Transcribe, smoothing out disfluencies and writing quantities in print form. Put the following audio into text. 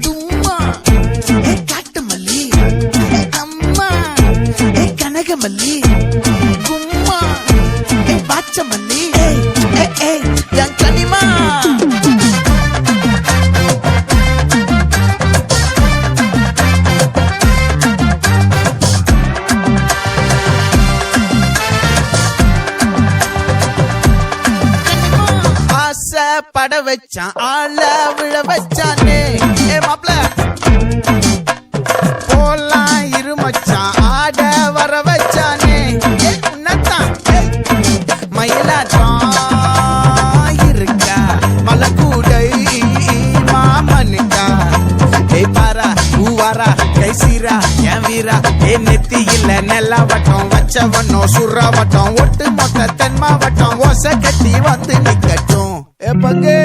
தும்மா காட்டு மல்லி, அம்மா கனகமல்லி, கும்மா பாச்ச மல்லி, என் கனிமா. பட வச்சான் ஆள விழ வச்சானே மாப்ள போலாம் இருமச்சான் ஆட வர வச்சானே உன்னத்தான் மயிலாட்டம் இருக்கா மலக்கூடை மாமனுக்கா பாரா ஊவாரா கைசீரா என் வீரா நெத்தி இல்ல நெல்லா வட்டம் வச்ச வண்ணம் சுறா வட்டம் ஒட்டு மொத்த தென் மாவட்டம் ஓசை கட்டி வந்து நிக்கட்டும் பங்கே